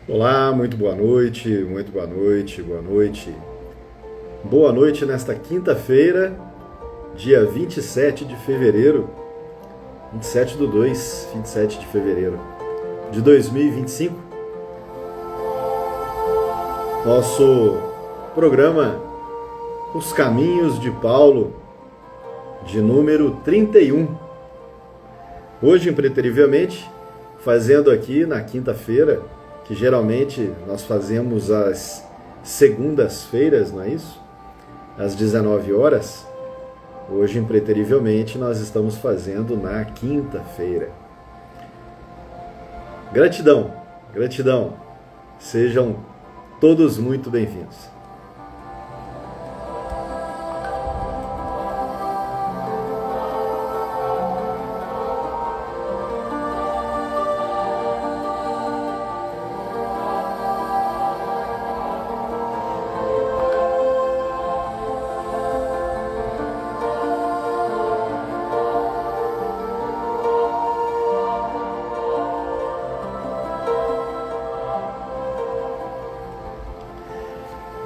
Olá, muito boa noite, muito boa noite, boa noite. Boa noite nesta quinta-feira, dia 27 de fevereiro, 27 de fevereiro de 2025. Nosso programa Os Caminhos de Paulo, de número 31. Hoje, impreterivelmente, fazendo aqui na quinta-feira, que geralmente nós fazemos às segundas-feiras, não é isso? Às 19 horas. Hoje, impreterivelmente, nós estamos fazendo na quinta-feira. Gratidão, gratidão. Sejam todos muito bem-vindos.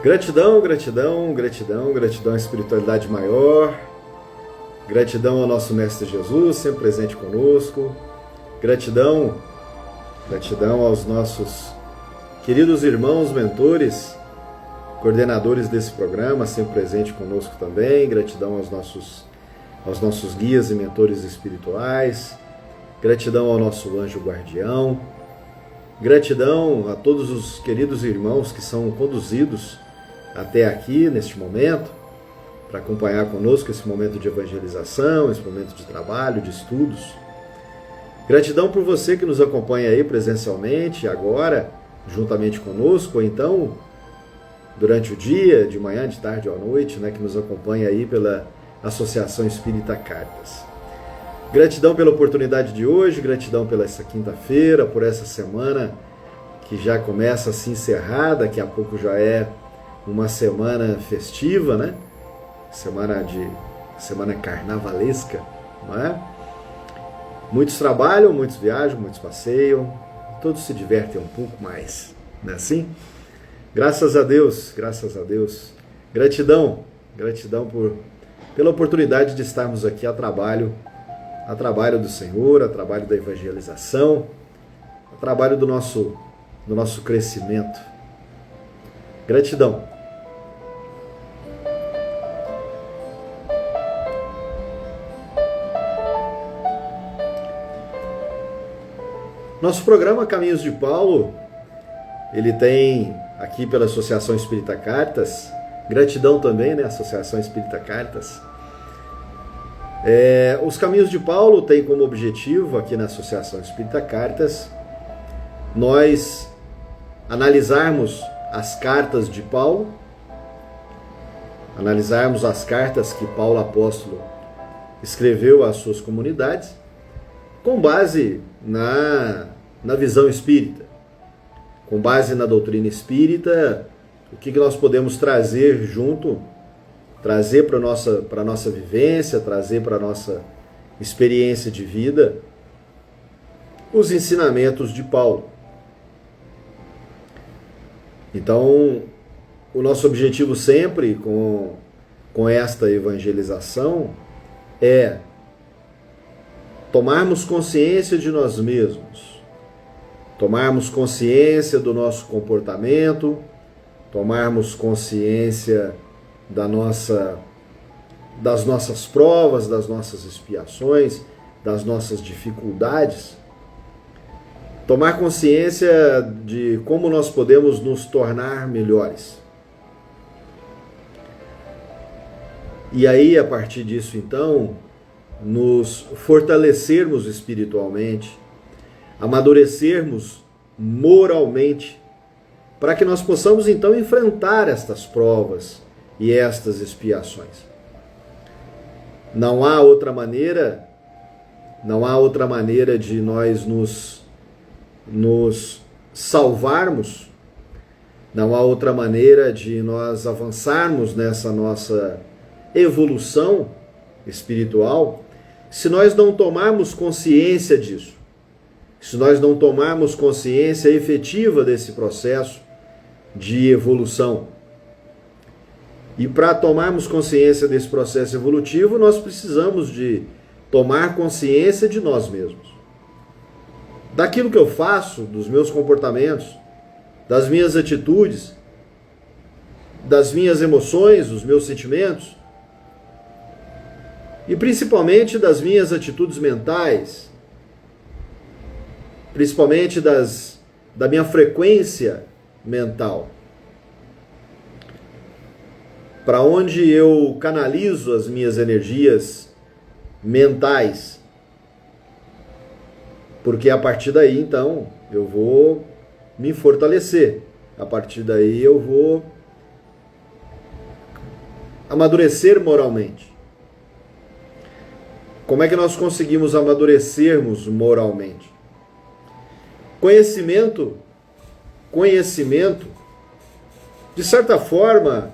Gratidão, gratidão, gratidão, gratidão à espiritualidade maior, gratidão ao nosso Mestre Jesus, sempre presente conosco, gratidão, gratidão aos nossos queridos irmãos, mentores, coordenadores desse programa, sempre presente conosco também, gratidão aos nossos guias e mentores espirituais, gratidão ao nosso anjo guardião, gratidão a todos os queridos irmãos que são conduzidos até aqui, neste momento, para acompanhar conosco esse momento de evangelização, esse momento de trabalho, de estudos. Gratidão por você que nos acompanha aí presencialmente, agora, juntamente conosco, ou então, durante o dia, de manhã, de tarde ou à noite, né, que nos acompanha aí pela Associação Espírita Caritas. Gratidão pela oportunidade de hoje, gratidão pela essa quinta-feira, por essa semana que já começa a se encerrar, daqui a pouco já é uma semana festiva, né? Semana carnavalesca, não é? Muitos trabalham, muitos viajam, muitos passeiam, todos se divertem um pouco mais, não é assim? Graças a Deus, graças a Deus. Gratidão, gratidão pela oportunidade de estarmos aqui a trabalho do Senhor, a trabalho da evangelização, a trabalho do nosso crescimento. Gratidão. Nosso programa Caminhos de Paulo, ele tem aqui pela Associação Espírita Caritas, gratidão também, né, Associação Espírita Caritas. Os Caminhos de Paulo tem como objetivo, aqui na Associação Espírita Caritas, nós analisarmos as cartas de Paulo, analisarmos as cartas que Paulo apóstolo escreveu às suas comunidades, com base na visão espírita, com base na doutrina espírita, o que nós podemos trazer junto, trazer para a nossa vivência, trazer para a nossa experiência de vida, os ensinamentos de Paulo. Então, o nosso objetivo sempre com esta evangelização é tomarmos consciência de nós mesmos, tomarmos consciência do nosso comportamento, tomarmos consciência das nossas provas, das nossas expiações, das nossas dificuldades, tomar consciência de como nós podemos nos tornar melhores. E aí, a partir disso, então, nos fortalecermos espiritualmente, amadurecermos moralmente, para que nós possamos então enfrentar estas provas e estas expiações. Não há outra maneira de nós nos salvarmos, não há outra maneira de nós avançarmos nessa nossa evolução espiritual se nós não tomarmos consciência disso. se nós não tomarmos consciência efetiva desse processo de evolução. E para tomarmos consciência desse processo evolutivo, nós precisamos de tomar consciência de nós mesmos. Daquilo que eu faço, dos meus comportamentos, das minhas atitudes, das minhas emoções, dos meus sentimentos, e principalmente das minhas atitudes mentais, principalmente da minha frequência mental. Para onde eu canalizo as minhas energias mentais. Porque a partir daí, então, eu vou me fortalecer. A partir daí eu vou amadurecer moralmente. Como é que nós conseguimos amadurecermos moralmente? Conhecimento, de certa forma,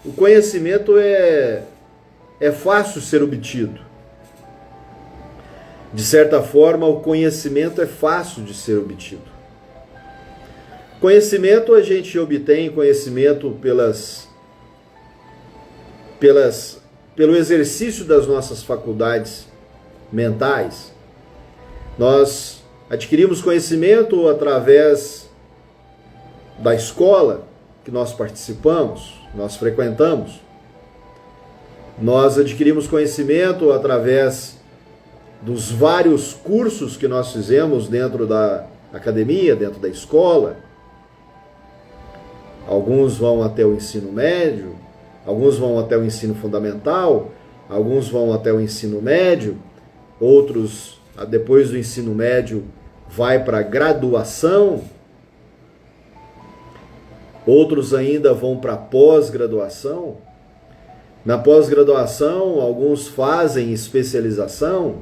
o conhecimento é fácil ser obtido. De certa forma, o conhecimento é fácil de ser obtido. Conhecimento, a gente obtém conhecimento pelo exercício das nossas faculdades mentais. Nós adquirimos conhecimento através da escola que nós participamos, nós frequentamos. Nós adquirimos conhecimento através dos vários cursos que nós fizemos dentro da academia, dentro da escola. Alguns vão até o ensino médio, alguns vão até o ensino fundamental, alguns vão até o ensino médio, outros, depois do ensino médio, vai para a graduação, outros ainda vão para a pós-graduação. Na pós-graduação, alguns fazem especialização,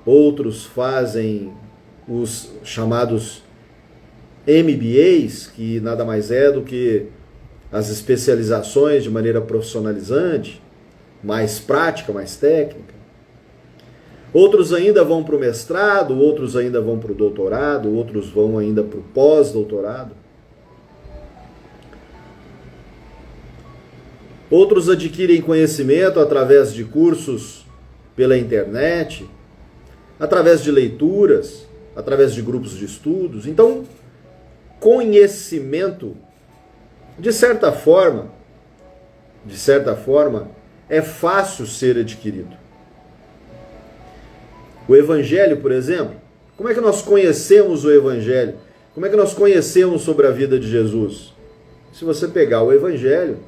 outros fazem os chamados MBAs, que nada mais é do que as especializações de maneira profissionalizante, mais prática, mais técnica. Outros ainda vão para o mestrado, outros ainda vão para o doutorado, outros vão ainda para o pós-doutorado. Outros adquirem conhecimento através de cursos pela internet, através de leituras, através de grupos de estudos. Então, conhecimento, de certa forma, é fácil ser adquirido. O Evangelho, por exemplo, como é que nós conhecemos o Evangelho? Como é que nós conhecemos sobre a vida de Jesus? Se você pegar o Evangelho,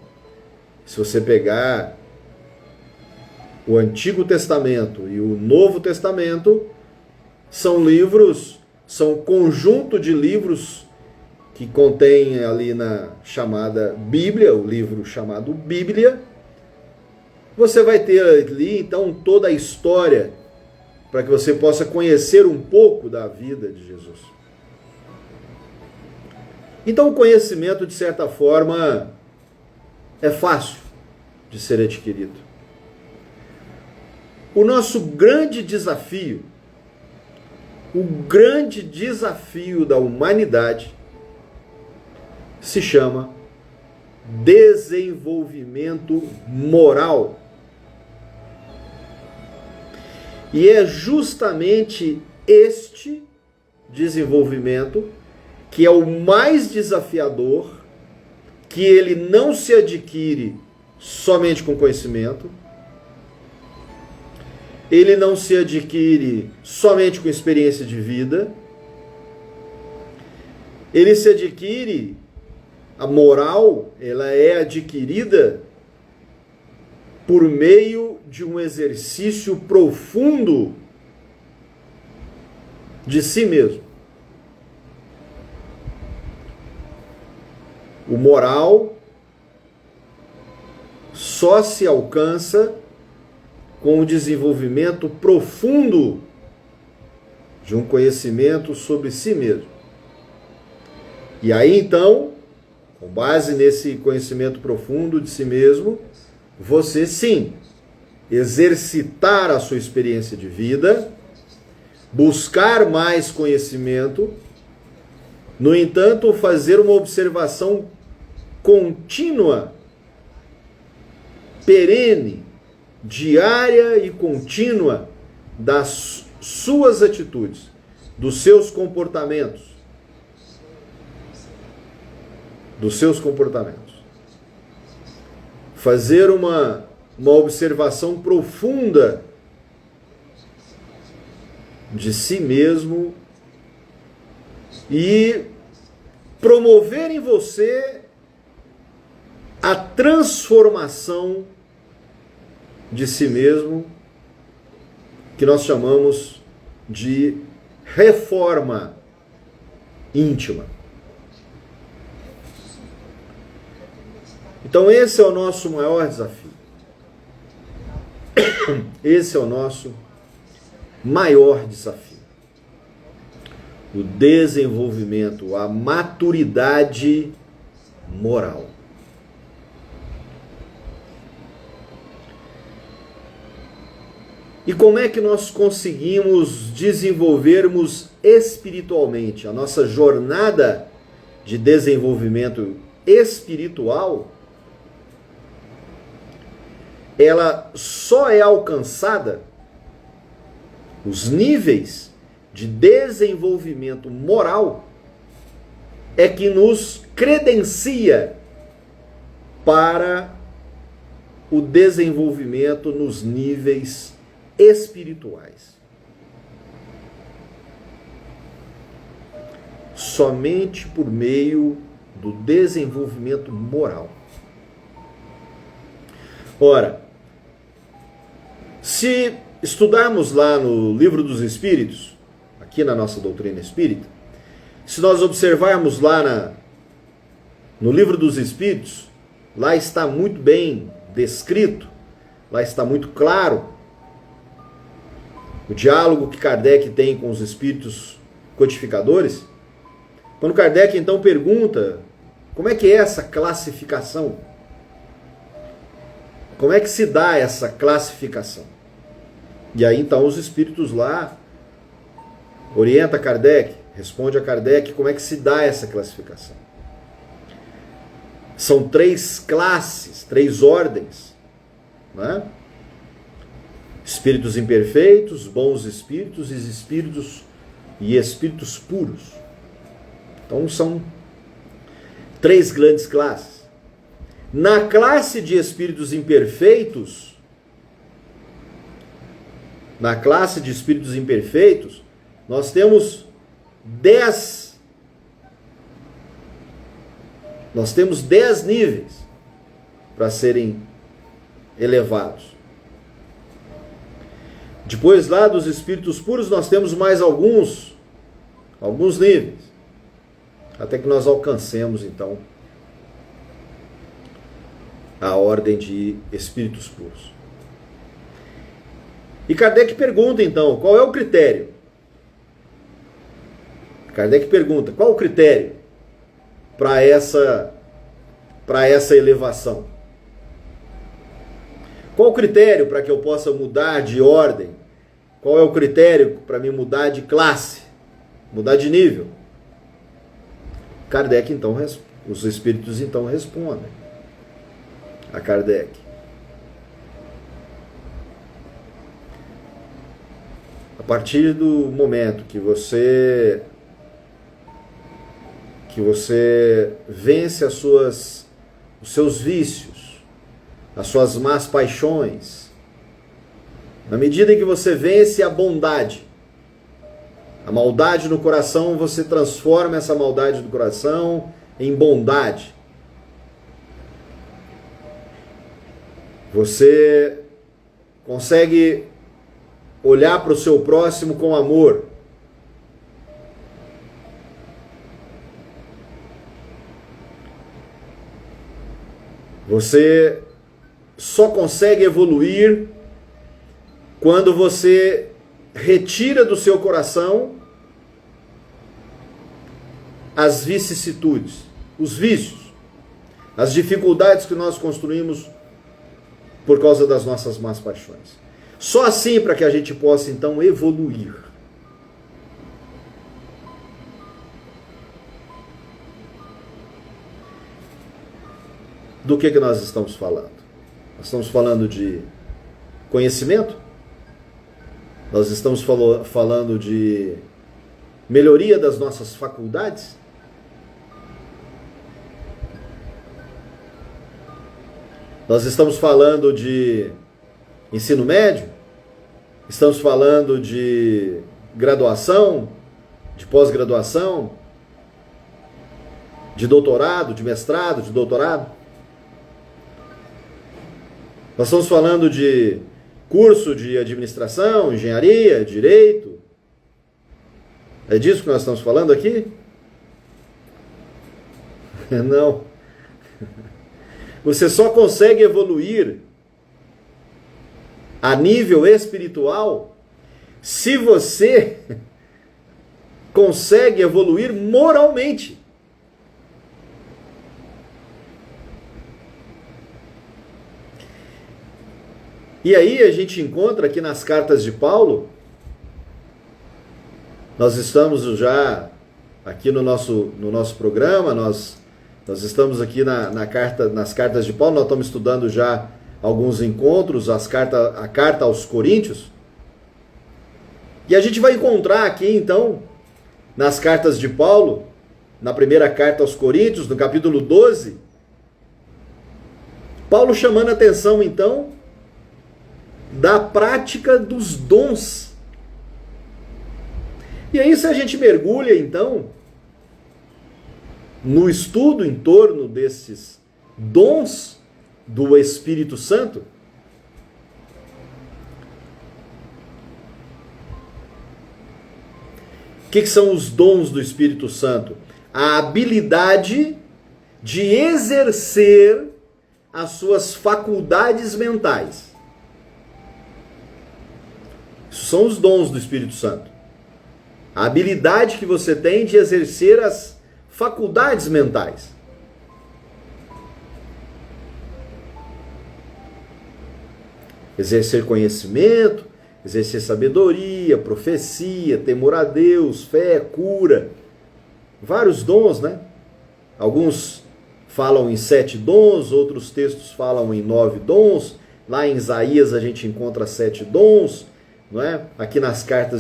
se você pegar o Antigo Testamento e o Novo Testamento, são livros, são conjunto de livros que contém ali na chamada Bíblia, o livro chamado Bíblia. Você vai ter ali, então, toda a história para que você possa conhecer um pouco da vida de Jesus. Então, o conhecimento, de certa forma, é fácil de ser adquirido. O nosso grande desafio, o grande desafio da humanidade, se chama desenvolvimento moral. E é justamente este desenvolvimento que é o mais desafiador, que ele não se adquire somente com conhecimento, ele não se adquire somente com experiência de vida, ele se adquire, a moral, ela é adquirida por meio de um exercício profundo de si mesmo. O moral só se alcança com o desenvolvimento profundo de um conhecimento sobre si mesmo. E aí, então, com base nesse conhecimento profundo de si mesmo, você sim exercitar a sua experiência de vida, buscar mais conhecimento, no entanto, fazer uma observação contínua, perene, diária e contínua das suas atitudes, dos seus comportamentos. Fazer uma observação profunda de si mesmo e promover em você a transformação de si mesmo, que nós chamamos de reforma íntima. Então esse é o nosso maior desafio. Esse é o nosso maior desafio. O desenvolvimento, a maturidade moral. E como é que nós conseguimos desenvolvermos espiritualmente? A nossa jornada de desenvolvimento espiritual, ela só é alcançada, os níveis de desenvolvimento moral é que nos credencia para o desenvolvimento nos níveis espirituais. Somente por meio do desenvolvimento moral. Ora, se estudarmos lá no Livro dos Espíritos, aqui na nossa doutrina espírita, se nós observarmos lá no Livro dos Espíritos, lá está muito bem descrito, lá está muito claro o diálogo que Kardec tem com os espíritos codificadores. Quando Kardec então pergunta como é que é essa classificação, como é que se dá essa classificação? E aí então os espíritos lá orienta Kardec, responde a Kardec como é que se dá essa classificação. São 3 classes, 3 ordens, né? Espíritos imperfeitos, bons espíritos e espíritos puros. Então são 3 grandes classes. Na classe de espíritos imperfeitos, nós temos 10 níveis para serem elevados. Depois lá dos espíritos puros nós temos mais alguns níveis, até que nós alcancemos então a ordem de espíritos puros. E Kardec pergunta então, qual é o critério? Kardec pergunta, qual o critério para essa elevação? Qual o critério para que eu possa mudar de ordem? Qual é o critério para me mudar de classe? Mudar de nível? Kardec então, os espíritos então respondem a Kardec. A partir do momento que você vence os seus vícios, as suas más paixões, na medida em que você vence a bondade, a maldade no coração, você transforma essa maldade do coração em bondade. Você consegue olhar para o seu próximo com amor. Você só consegue evoluir quando você retira do seu coração as vicissitudes, os vícios, as dificuldades que nós construímos por causa das nossas más paixões. Só assim para que a gente possa então evoluir. do que nós estamos falando? Nós estamos falando de conhecimento? Nós estamos falando de melhoria das nossas faculdades? Nós estamos falando de ensino médio? Estamos falando de graduação, de pós-graduação, de doutorado, de mestrado, de doutorado? Nós estamos falando de curso de administração, engenharia, direito? É disso que nós estamos falando aqui? Não. Você só consegue evoluir a nível espiritual se você consegue evoluir moralmente. E aí a gente encontra aqui nas cartas de Paulo, nós estamos já aqui no nosso programa, nós estamos aqui nas cartas de Paulo, nós estamos estudando já alguns encontros, a carta aos Coríntios, e a gente vai encontrar aqui então, nas cartas de Paulo, na primeira carta aos Coríntios, no capítulo 12, Paulo chamando a atenção então da prática dos dons. E aí, se a gente mergulha então no estudo em torno desses dons do Espírito Santo, o que são os dons do Espírito Santo? A habilidade de exercer as suas faculdades mentais. Isso são os dons do Espírito Santo. A habilidade que você tem de exercer as faculdades mentais. Exercer conhecimento, exercer sabedoria, profecia, temor a Deus, fé, cura. Vários dons, né? Alguns falam em 7 dons, outros textos falam em 9 dons. Lá em Isaías a gente encontra 7 dons, não é? Aqui nas cartas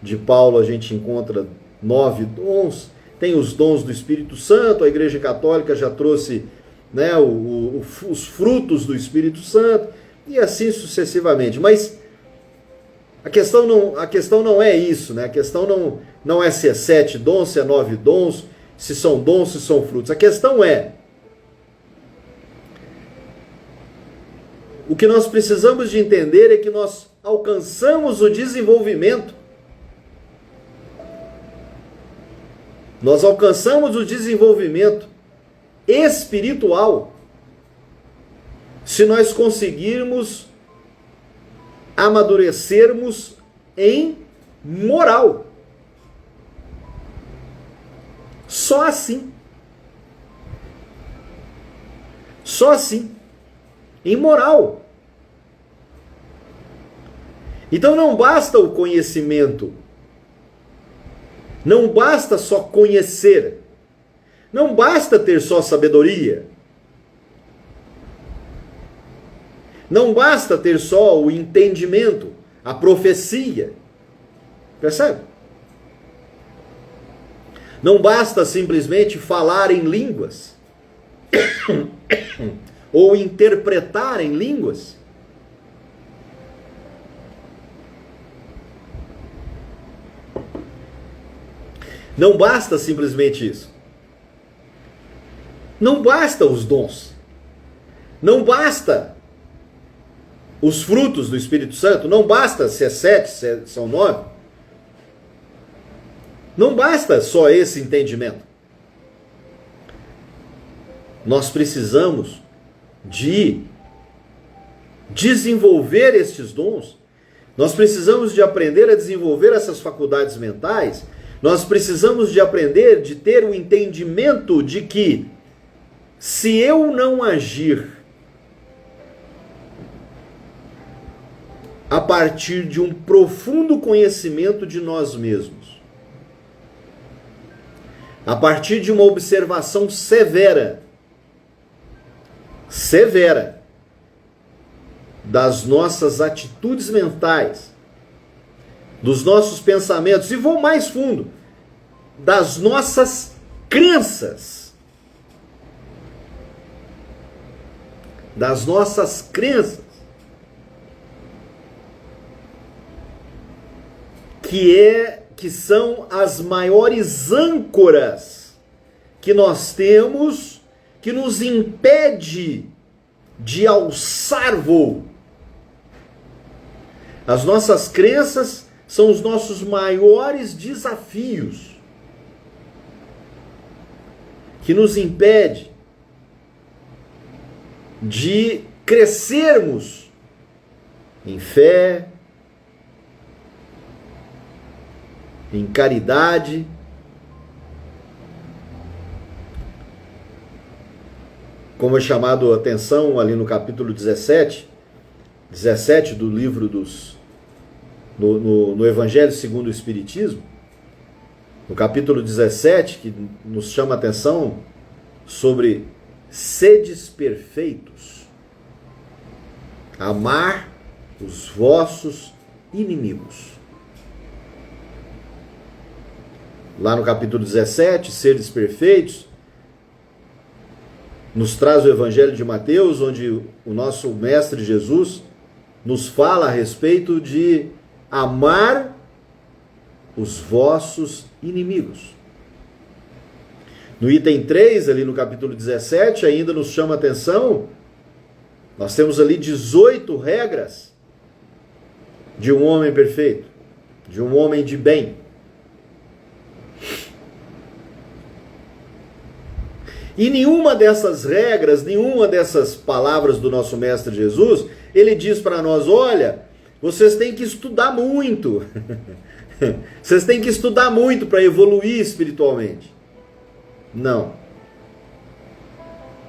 de Paulo a gente encontra 9 dons. Tem os dons do Espírito Santo, a Igreja Católica já trouxe, né, os frutos do Espírito Santo, e assim sucessivamente. Mas a questão não é isso, né? A questão não é se é 7 dons, se é 9 dons, se são dons, se são frutos. A questão é, o que nós precisamos de entender é que nós alcançamos o desenvolvimento. Nós alcançamos o desenvolvimento espiritual se nós conseguirmos amadurecermos em moral. Só assim. Só assim. Em moral. Então não basta o conhecimento. Não basta só conhecer. Não basta ter só sabedoria. Não basta ter só o entendimento, a profecia. Percebe? Não basta simplesmente falar em línguas. Ou interpretar em línguas. Não basta simplesmente isso. Não basta os dons. Não basta os frutos do Espírito Santo. Não basta se é 7, se são 9. Não basta só esse entendimento. Nós precisamos de desenvolver estes dons. Nós precisamos de aprender a desenvolver essas faculdades mentais. Nós precisamos de aprender, de ter o entendimento de que se eu não agir a partir de um profundo conhecimento de nós mesmos, a partir de uma observação severa severa das nossas atitudes mentais, dos nossos pensamentos, e vou mais fundo, das nossas crenças. Das nossas crenças. Que são as maiores âncoras que nós temos, que nos impede de alçar voo. As nossas crenças são os nossos maiores desafios, que nos impede de crescermos em fé, em caridade, como é chamado a atenção ali no capítulo 17 do livro no Evangelho segundo o Espiritismo, no capítulo 17, que nos chama a atenção sobre sedes perfeitos, amar os vossos inimigos. Lá no capítulo 17, seres perfeitos, nos traz o Evangelho de Mateus, onde o nosso Mestre Jesus nos fala a respeito de amar os vossos inimigos. No item 3, ali no capítulo 17, ainda nos chama a atenção, nós temos ali 18 regras de um homem perfeito, de um homem de bem. E nenhuma dessas regras, nenhuma dessas palavras do nosso Mestre Jesus, ele diz para nós, olha, vocês têm que estudar muito. Vocês têm que estudar muito para evoluir espiritualmente. Não.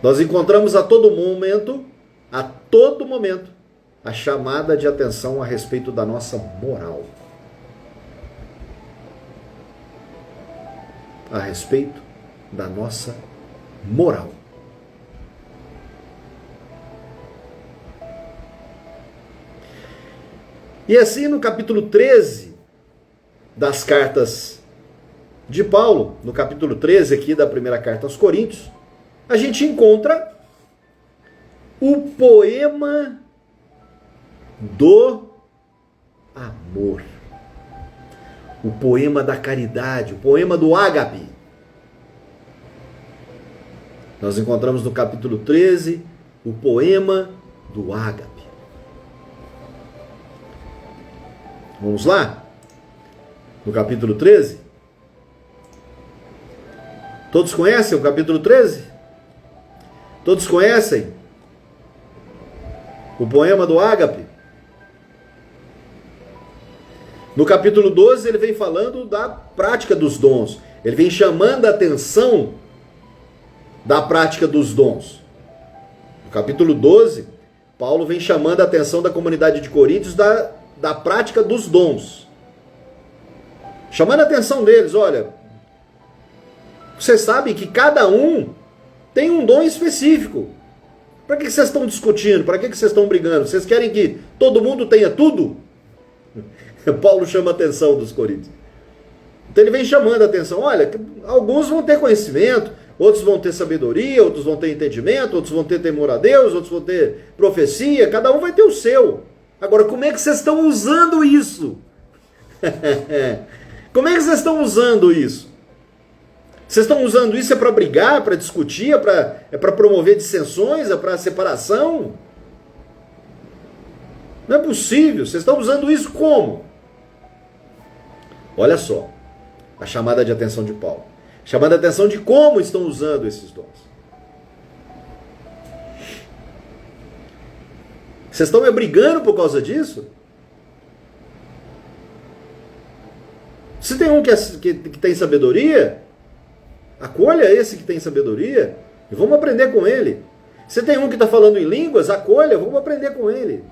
Nós encontramos a todo momento, a chamada de atenção a respeito da nossa moral. A respeito da nossa moral. E assim no capítulo 13 das cartas de Paulo, no capítulo 13 aqui da primeira carta aos Coríntios, a gente encontra o poema do amor. O poema da caridade, o poema do ágape. Nós encontramos no capítulo 13 o poema do ágape. Vamos lá? No capítulo 13? Todos conhecem o capítulo 13? Todos conhecem o poema do ágape? No capítulo 12 ele vem falando da prática dos dons. Ele vem chamando a atenção da prática dos dons. No capítulo 12, Paulo vem chamando a atenção da comunidade de Coríntios da prática dos dons. Chamando a atenção deles, olha, vocês sabem que cada um tem um dom específico. Para que vocês estão discutindo? Para que vocês estão brigando? Vocês querem que todo mundo tenha tudo? Paulo chama a atenção dos coríntios. Então ele vem chamando a atenção. Olha, alguns vão ter conhecimento, outros vão ter sabedoria, outros vão ter entendimento, outros vão ter temor a Deus, outros vão ter profecia, cada um vai ter o seu. Agora, como é que vocês estão usando isso? Como é que vocês estão usando isso? Vocês estão usando isso para brigar, para discutir, é para promover dissensões, é para separação? Não é possível. Vocês estão usando isso como? Olha só, a chamada de atenção de Paulo. Chamada de atenção de como estão usando esses dons. Vocês estão me brigando por causa disso? Se tem um que tem sabedoria, acolha esse que tem sabedoria e vamos aprender com ele. Se tem um que está falando em línguas, acolha, vamos aprender com ele.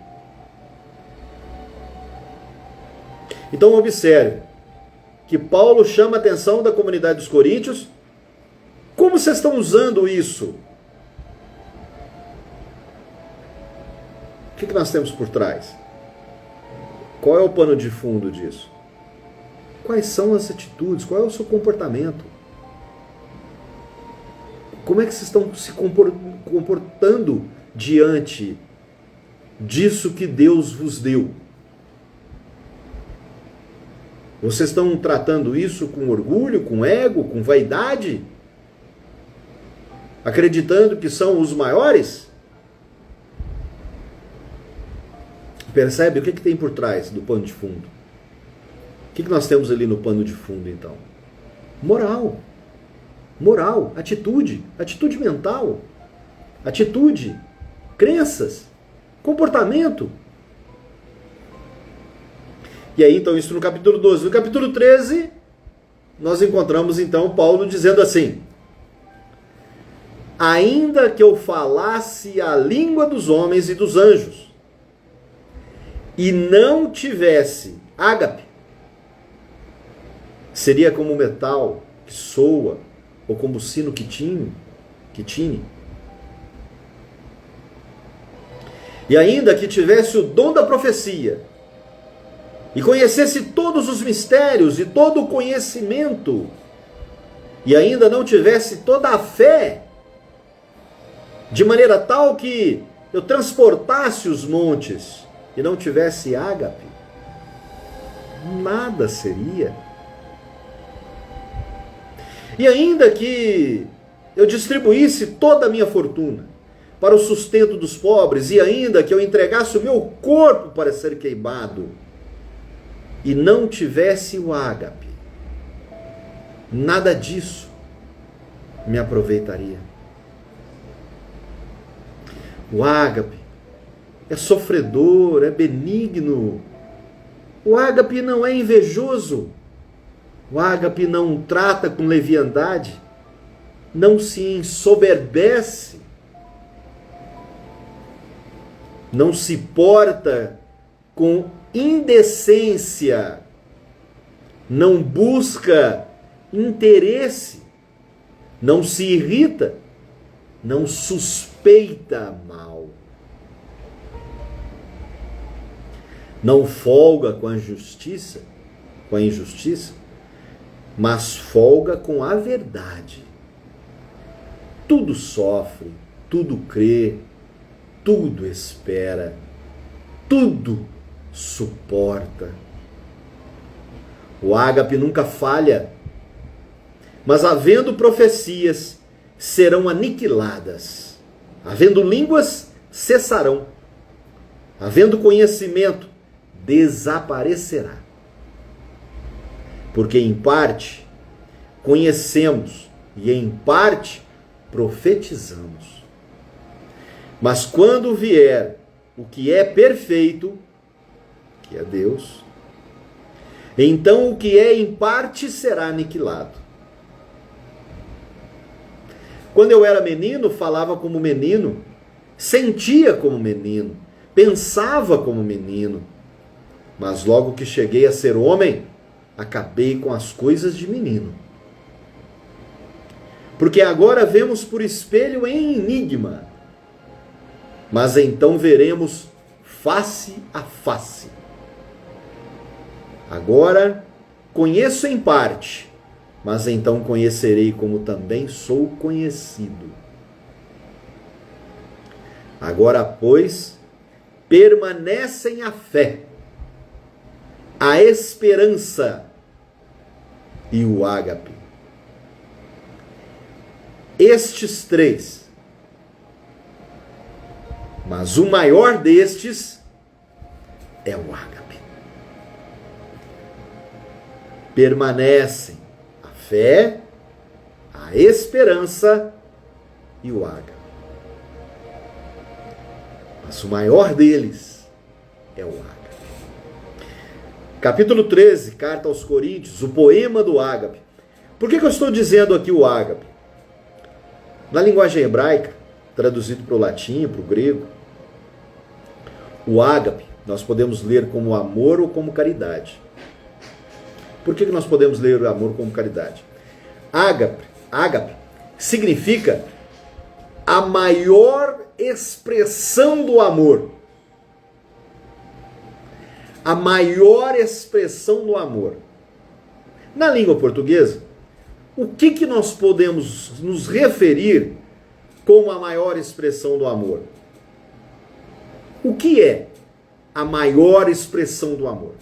Então observe que Paulo chama a atenção da comunidade dos coríntios. Como vocês estão usando isso? que nós temos por trás? Qual é o pano de fundo disso? Quais são as atitudes? Qual é o seu comportamento? Como é que vocês estão se comportando diante disso que Deus vos deu? Vocês estão tratando isso com orgulho, com ego, com vaidade? Acreditando que são os maiores? Percebe o que tem por trás do pano de fundo? O que nós temos ali no pano de fundo, então? Moral. Moral, atitude mental, atitude, crenças, comportamento. E aí, então, isso no capítulo 12. No capítulo 13, nós encontramos, então, Paulo dizendo assim: ainda que eu falasse a língua dos homens e dos anjos, e não tivesse ágape, seria como metal que soa, ou como sino que tine. E ainda que tivesse o dom da profecia, e conhecesse todos os mistérios e todo o conhecimento, e ainda não tivesse toda a fé, de maneira tal que eu transportasse os montes, e não tivesse ágape, nada seria. E ainda que eu distribuísse toda a minha fortuna para o sustento dos pobres, e ainda que eu entregasse o meu corpo para ser queimado, e não tivesse o ágape, nada disso me aproveitaria. O ágape é sofredor, é benigno. O ágape não é invejoso. O ágape não trata com leviandade, não se ensoberbece, não se porta com indecência, não busca interesse, não se irrita, não suspeita mal, não folga com a injustiça, mas folga com a verdade. Tudo sofre, tudo crê, tudo espera, tudo suporta. O ágape nunca falha, mas havendo profecias, serão aniquiladas. Havendo línguas, cessarão. Havendo conhecimento, desaparecerá. Porque em parte conhecemos e em parte profetizamos. Mas quando vier o que é perfeito, que é Deus, então o que é em parte será aniquilado. Quando eu era menino, falava como menino, sentia como menino, pensava como menino, mas logo que cheguei a ser homem, acabei com as coisas de menino. Porque agora vemos por espelho em enigma, mas então veremos face a face. Agora conheço em parte, mas então conhecerei como também sou conhecido. Agora, pois, permanecem a fé, a esperança e o ágape. Estes três. Mas o maior destes é o ágape. Permanecem a fé, a esperança e o ágape. Mas o maior deles é o ágape. Capítulo 13, carta aos Coríntios, o poema do ágape. Por que eu estou dizendo aqui o ágape? Na linguagem hebraica, traduzido para o latim, para o grego, o ágape nós podemos ler como amor ou como caridade. Por que nós podemos ler o amor como caridade? Ágape significa a maior expressão do amor. a maior expressão do amor. Na língua portuguesa, o que nós podemos nos referir como a maior expressão do amor? O que é a maior expressão do amor?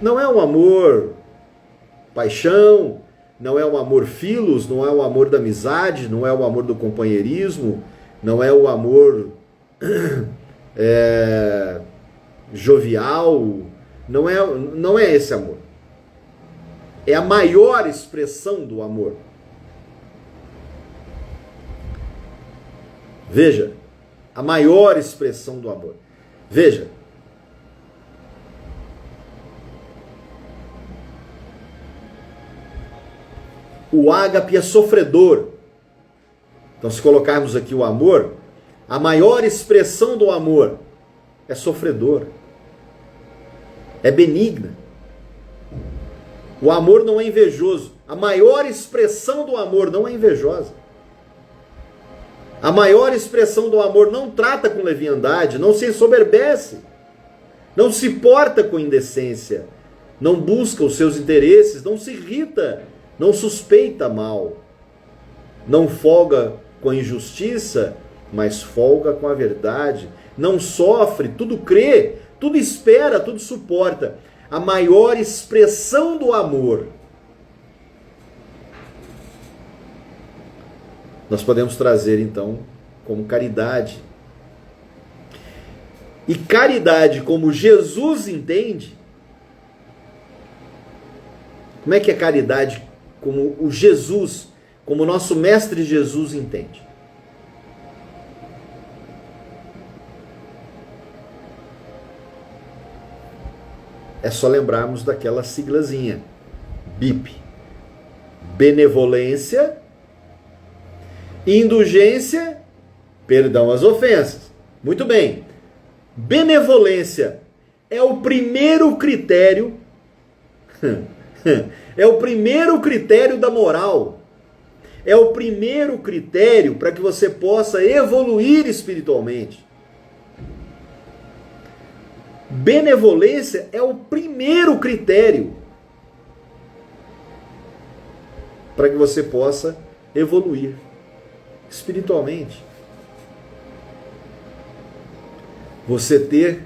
Não é o amor paixão, não é o amor filos, não é o amor da amizade, não é o amor do companheirismo, não é o amor jovial, não é esse amor. É a maior expressão do amor. Veja, a maior expressão do amor. Veja, o ágape é sofredor. Então, se colocarmos aqui o amor, a maior expressão do amor é sofredor, é benigna. O amor não é invejoso. A maior expressão do amor não é invejosa. A maior expressão do amor não trata com leviandade, não se ensoberbece, não se porta com indecência, não busca os seus interesses, não se irrita, não suspeita mal, não folga com a injustiça, mas folga com a verdade, não sofre, tudo crê, tudo espera, tudo suporta. A maior expressão do amor. Nós podemos trazer, então, como caridade. E caridade, como Jesus entende, como é que é caridade como o Jesus, como o nosso Mestre Jesus entende? É só lembrarmos daquela siglazinha, BIP. Benevolência, indulgência, perdão às ofensas. Muito bem. Benevolência é o primeiro critério, é o primeiro critério da moral. É o primeiro critério para que você possa evoluir espiritualmente. Benevolência é o primeiro critério para que você possa evoluir espiritualmente. Você ter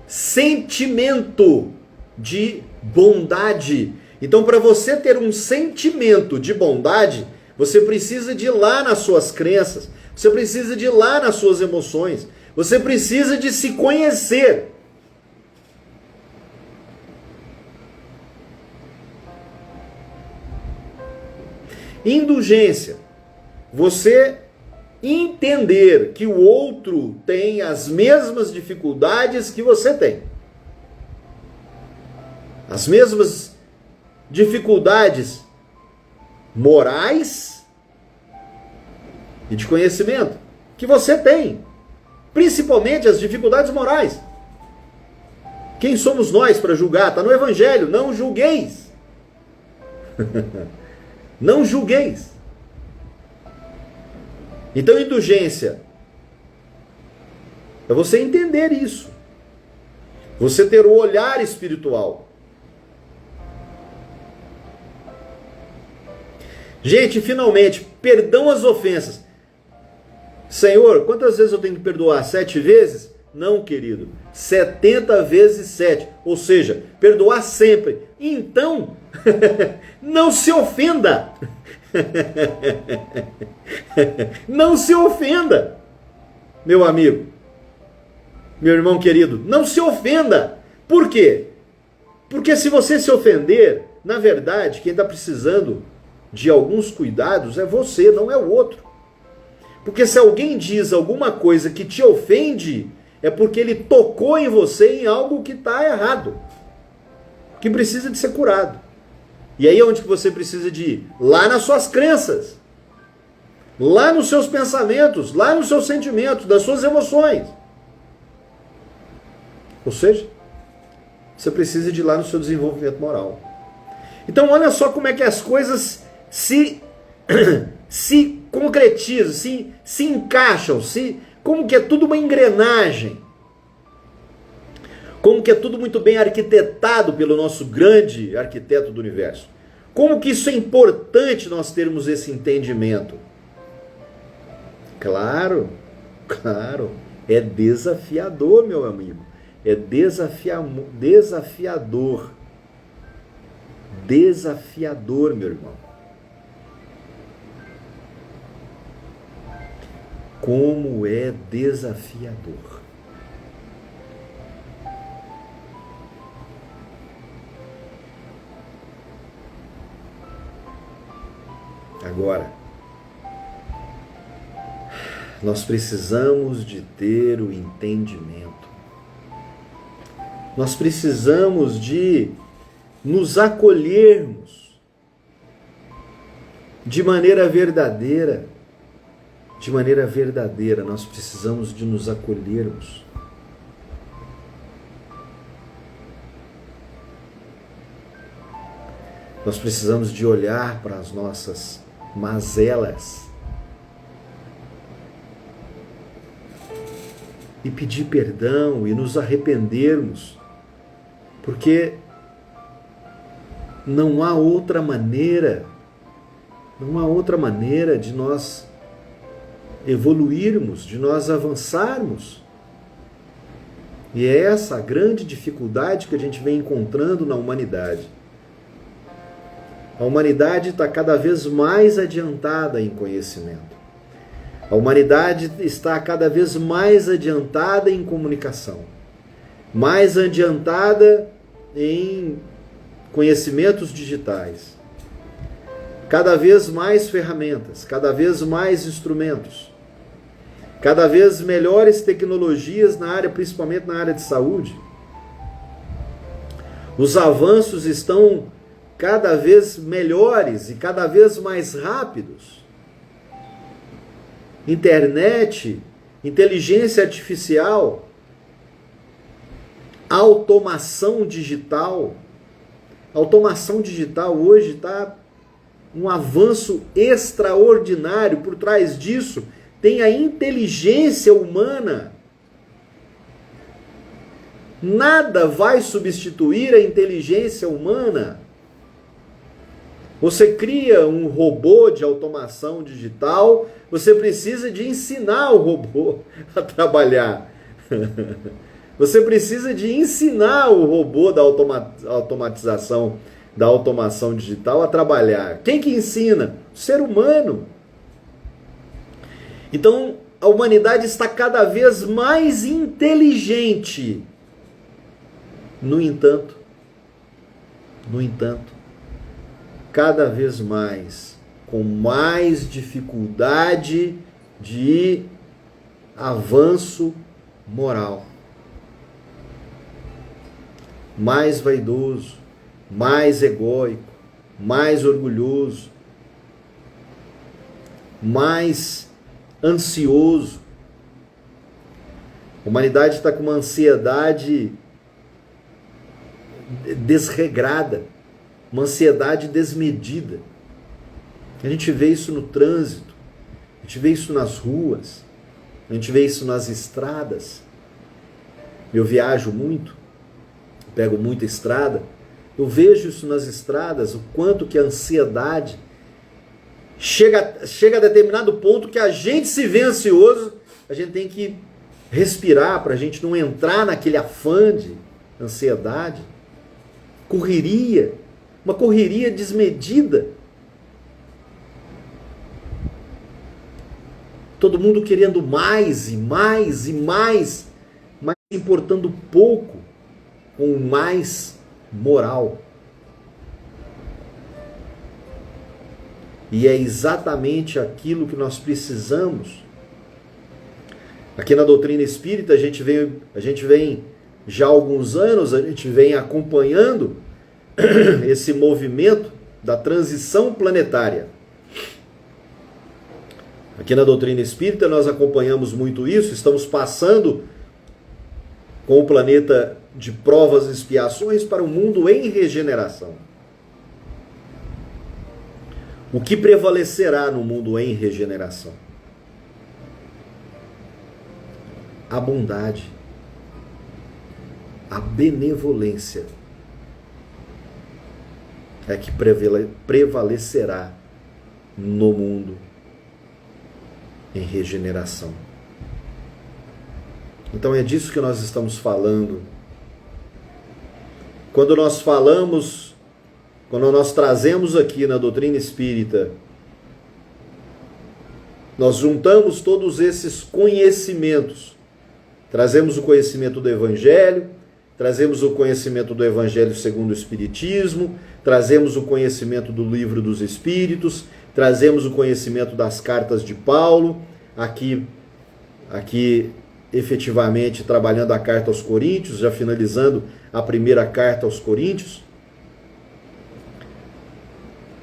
sentimento de bondade. Então, para você ter um sentimento de bondade, você precisa de ir lá nas suas crenças, você precisa de ir lá nas suas emoções, você precisa de se conhecer. Indulgência, você entender que o outro tem as mesmas dificuldades que você tem. As mesmas dificuldades morais e de conhecimento que você tem. Principalmente as dificuldades morais. Quem somos nós para julgar? Está no Evangelho, não julgueis. Não julgueis. Então, indulgência é você entender isso. Você ter o olhar espiritual. Gente, finalmente, perdão às ofensas. Senhor, quantas vezes eu tenho que perdoar? 7 vezes? Não, querido. 70 vezes 7. Ou seja, perdoar sempre. Então, não se ofenda. Não se ofenda, meu amigo, meu irmão querido. Não se ofenda. Por quê? Porque se você se ofender, na verdade, quem está precisando de alguns cuidados é você, não é o outro. Porque se alguém diz alguma coisa que te ofende, é porque ele tocou em você em algo que está errado, que precisa de ser curado. E aí é onde que você precisa de ir? Lá nas suas crenças, lá nos seus pensamentos, lá nos seus sentimentos, das suas emoções. Ou seja, você precisa de ir lá no seu desenvolvimento moral. Então olha só como é que as coisas se concretizam, se encaixam, como que é tudo uma engrenagem. Como que é tudo muito bem arquitetado pelo nosso grande arquiteto do universo. Como que isso é importante nós termos esse entendimento? Claro, claro, é desafiador, meu amigo. É desafiador. Desafiador, meu irmão. Como é desafiador. Agora, nós precisamos de ter o entendimento. Nós precisamos de nos acolhermos de maneira verdadeira. De maneira verdadeira, nós precisamos de nos acolhermos. Nós precisamos de olhar para as nossas mazelas e pedir perdão e nos arrependermos, porque não há outra maneira de nós evoluirmos, de nós avançarmos. E é essa a grande dificuldade que a gente vem encontrando na humanidade. A humanidade está cada vez mais adiantada em conhecimento. A humanidade está cada vez mais adiantada em comunicação, mais adiantada em conhecimentos digitais, cada vez mais ferramentas, cada vez mais instrumentos, cada vez melhores tecnologias na área, principalmente na área de saúde. Os avanços estão cada vez melhores e cada vez mais rápidos. Internet, inteligência artificial, automação digital. A automação digital hoje está um avanço extraordinário. Por trás disso tem a inteligência humana. Nada vai substituir a inteligência humana. Você cria um robô de automação digital, você precisa de ensinar o robô a trabalhar. Você precisa de ensinar o robô da automatização, da automação digital a trabalhar. Quem que ensina? O ser humano. Então, a humanidade está cada vez mais inteligente. No entanto, cada vez mais, com mais dificuldade de avanço moral. Mais vaidoso, mais egóico, mais orgulhoso, mais ansioso. A humanidade está com uma ansiedade desregrada, uma ansiedade desmedida. A gente vê isso no trânsito, a gente vê isso nas ruas, a gente vê isso nas estradas. Eu viajo muito, pego muita estrada, eu vejo isso nas estradas, o quanto que a ansiedade chega a determinado ponto que a gente se vê ansioso, a gente tem que respirar para a gente não entrar naquele afã de ansiedade. Correria, uma correria desmedida. Todo mundo querendo mais e mais e mais, mas importando pouco com mais moral. E é exatamente aquilo que nós precisamos. Aqui na doutrina espírita, a gente vem já há alguns anos, a gente vem acompanhando esse movimento da transição planetária. Aqui na doutrina espírita nós acompanhamos muito isso, estamos passando com o planeta de provas e expiações para um mundo em regeneração. O que prevalecerá no mundo em regeneração? A bondade, a benevolência é que prevalecerá no mundo em regeneração. Então é disso que nós estamos falando. Quando nós falamos, quando nós trazemos aqui na doutrina espírita, nós juntamos todos esses conhecimentos. Trazemos o conhecimento do Evangelho, trazemos o conhecimento do Evangelho segundo o Espiritismo, trazemos o conhecimento do Livro dos Espíritos, trazemos o conhecimento das cartas de Paulo, aqui efetivamente trabalhando a carta aos Coríntios, já finalizando a primeira carta aos Coríntios.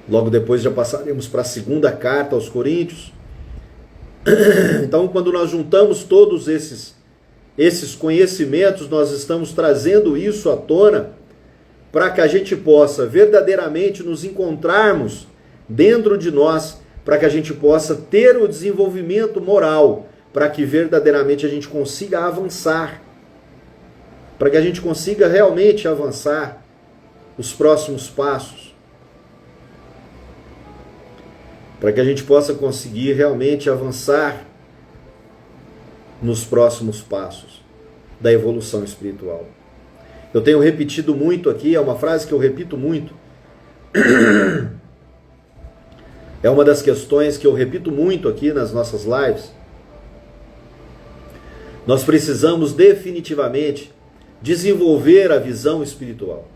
Logo depois já passaremos para a segunda carta aos Coríntios. Então, quando nós juntamos todos esses conhecimentos, nós estamos trazendo isso à tona para que a gente possa verdadeiramente nos encontrarmos dentro de nós, para que a gente possa ter o desenvolvimento moral, para que verdadeiramente a gente consiga avançar, para que a gente consiga realmente avançar os próximos passos, para que a gente possa conseguir realmente avançar nos próximos passos da evolução espiritual. Eu tenho repetido muito aqui, é uma frase que eu repito muito, é uma das questões que eu repito muito aqui nas nossas lives. Nós precisamos definitivamente desenvolver a visão espiritual.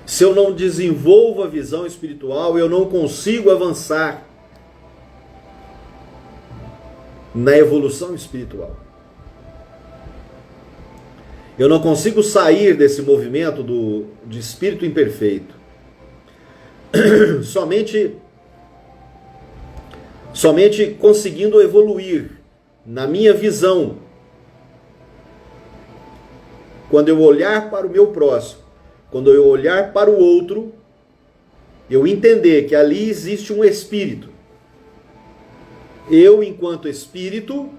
Se eu não desenvolvo a visão espiritual, eu não consigo avançar na evolução espiritual. Eu não consigo sair desse movimento de espírito imperfeito. Somente conseguindo evoluir na minha visão, quando eu olhar para o meu próximo, quando eu olhar para o outro, eu entender que ali existe um espírito. Eu enquanto espírito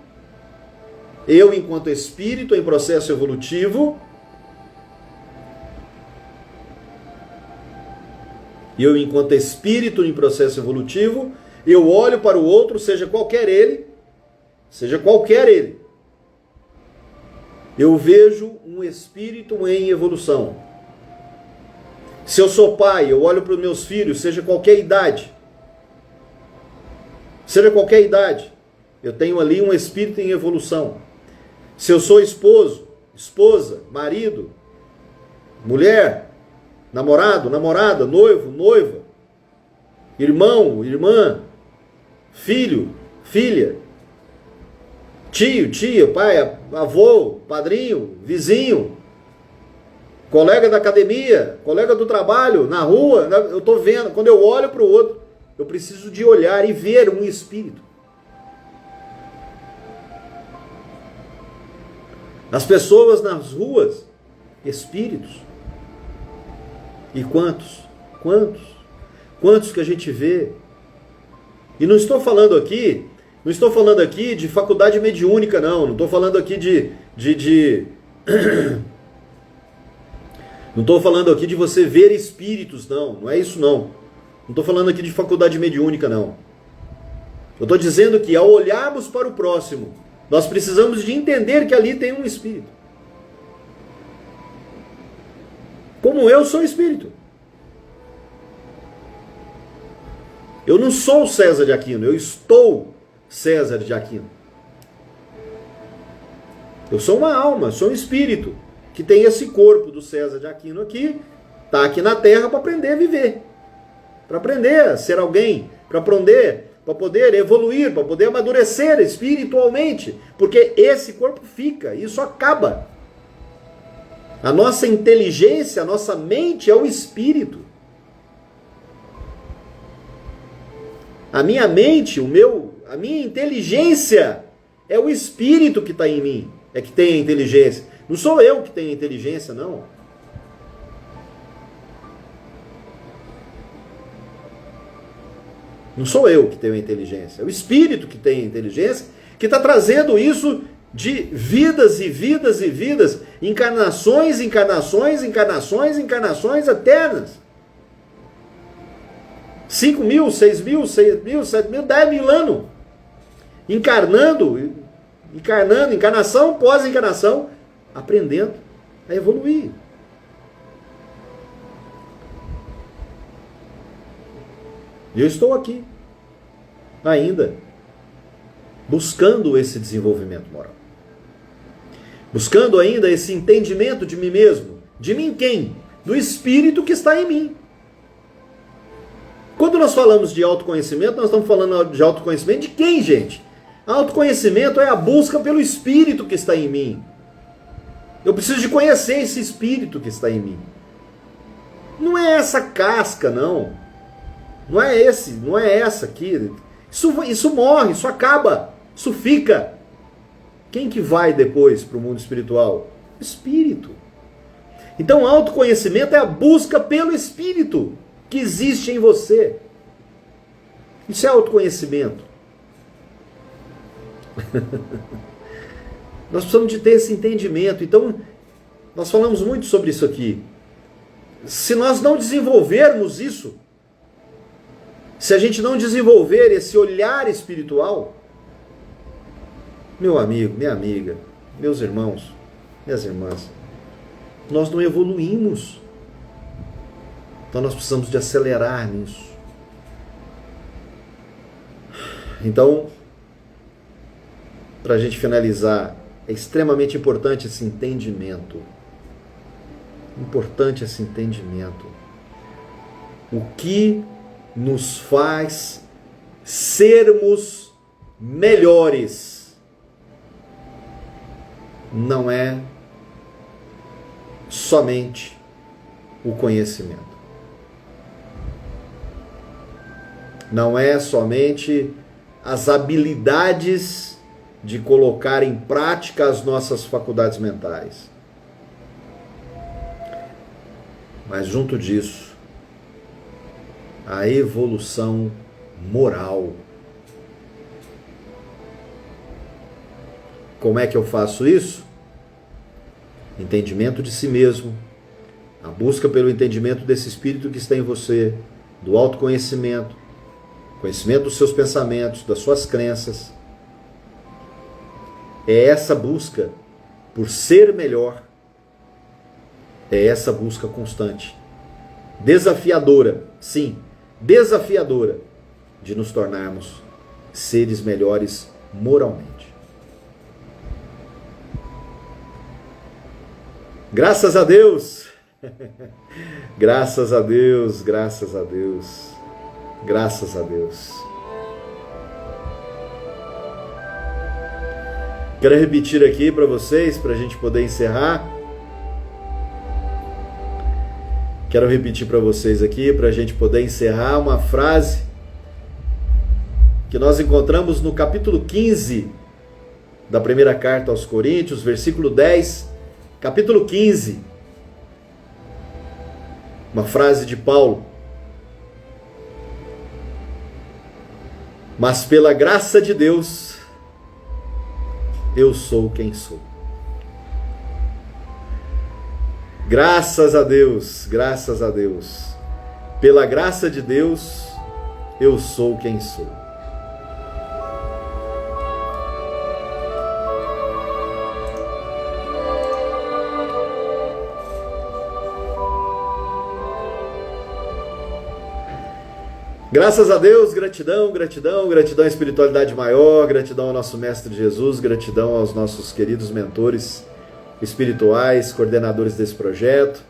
em processo evolutivo, eu olho para o outro, seja qualquer ele, eu vejo um espírito em evolução. Se eu sou pai, eu olho para os meus filhos, seja qualquer idade, eu tenho ali um espírito em evolução. Se eu sou esposo, esposa, marido, mulher, namorado, namorada, noivo, noiva, irmão, irmã, filho, filha, tio, tia, pai, avô, padrinho, vizinho, colega da academia, colega do trabalho, na rua, eu estou vendo, quando eu olho para o outro, eu preciso de olhar e ver um espírito. As pessoas nas ruas, espíritos. E quantos que a gente vê? E não estou falando aqui de faculdade mediúnica, não estou falando aqui não estou falando aqui de você ver espíritos, não é isso não estou falando aqui de faculdade mediúnica, não. Eu estou dizendo que ao olharmos para o próximo, nós precisamos de entender que ali tem um espírito. Como eu sou espírito. Eu não sou César de Aquino, eu estou César de Aquino. Eu sou uma alma, sou um espírito, que tem esse corpo do César de Aquino aqui, está aqui na Terra para aprender a viver, para aprender a ser alguém, para poder evoluir, para poder amadurecer espiritualmente, porque esse corpo fica, isso acaba. A nossa inteligência, a nossa mente é o espírito. A minha mente, a minha inteligência é o espírito que está em mim, é que tem a inteligência. Não sou eu que tenho a inteligência, não. Não sou eu que tenho a inteligência, é o espírito que tem a inteligência, que está trazendo isso de vidas e vidas e vidas encarnações, encarnações, encarnações, encarnações eternas. 5 mil, 6 mil, 6 mil, 7 mil, 10 mil anos. Encarnando, encarnação pós encarnação, aprendendo a evoluir. E eu estou aqui, ainda, buscando esse desenvolvimento moral. Buscando ainda esse entendimento de mim mesmo. De mim quem? Do Espírito que está em mim. Quando nós falamos de autoconhecimento, nós estamos falando de autoconhecimento de quem, gente? Autoconhecimento é a busca pelo Espírito que está em mim. Eu preciso de conhecer esse Espírito que está em mim. Não é essa casca, não. Não é essa aqui. Isso morre, isso acaba, isso fica. Quem que vai depois para o mundo espiritual? Espírito. Então, autoconhecimento é a busca pelo Espírito que existe em você. Isso é autoconhecimento. Nós precisamos de ter esse entendimento. Então, nós falamos muito sobre isso aqui. Se nós não desenvolvermos isso, se a gente não desenvolver esse olhar espiritual, meu amigo, minha amiga, meus irmãos, minhas irmãs, nós não evoluímos. Então nós precisamos de acelerar nisso. Então, para a gente finalizar, é extremamente importante esse entendimento. Importante esse entendimento. O que nos faz sermos melhores não é somente o conhecimento. Não é somente as habilidades de colocar em prática as nossas faculdades mentais. Mas junto disso, a evolução moral. Como é que eu faço isso? Entendimento de si mesmo, a busca pelo entendimento desse Espírito que está em você, do autoconhecimento, conhecimento dos seus pensamentos, das suas crenças. É essa busca por ser melhor, é essa busca constante, desafiadora, sim, desafiadora, de nos tornarmos seres melhores moralmente. Graças a Deus! Graças a Deus, graças a Deus, graças a Deus. Quero repetir aqui para vocês, para a gente poder encerrar. Quero repetir para vocês aqui, para a gente poder encerrar, uma frase que nós encontramos no capítulo 15 da primeira carta aos Coríntios, versículo 10, capítulo 15. Uma frase de Paulo. Mas pela graça de Deus, eu sou quem sou. Graças a Deus, graças a Deus. Pela graça de Deus, eu sou quem sou. Graças a Deus, gratidão, gratidão, gratidão à espiritualidade maior, gratidão ao nosso Mestre Jesus, gratidão aos nossos queridos mentores espirituais, coordenadores desse projeto,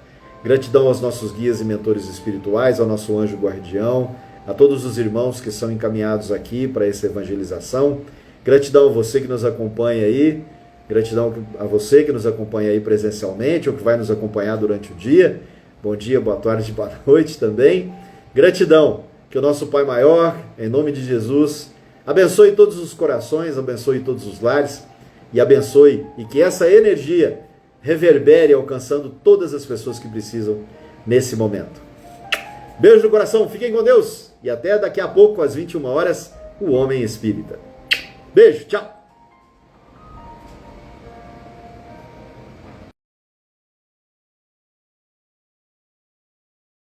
gratidão aos nossos guias e mentores espirituais, ao nosso anjo guardião, a todos os irmãos que são encaminhados aqui para essa evangelização, gratidão a você que nos acompanha aí, gratidão a você que nos acompanha aí presencialmente, ou que vai nos acompanhar durante o dia, bom dia, boa tarde, boa noite também, gratidão. Que o nosso Pai Maior, em nome de Jesus, abençoe todos os corações, abençoe todos os lares e abençoe, e que essa energia reverbere alcançando todas as pessoas que precisam nesse momento. Beijo no coração, fiquem com Deus e até daqui a pouco às 21 horas, o Homem Espírita. Beijo, tchau!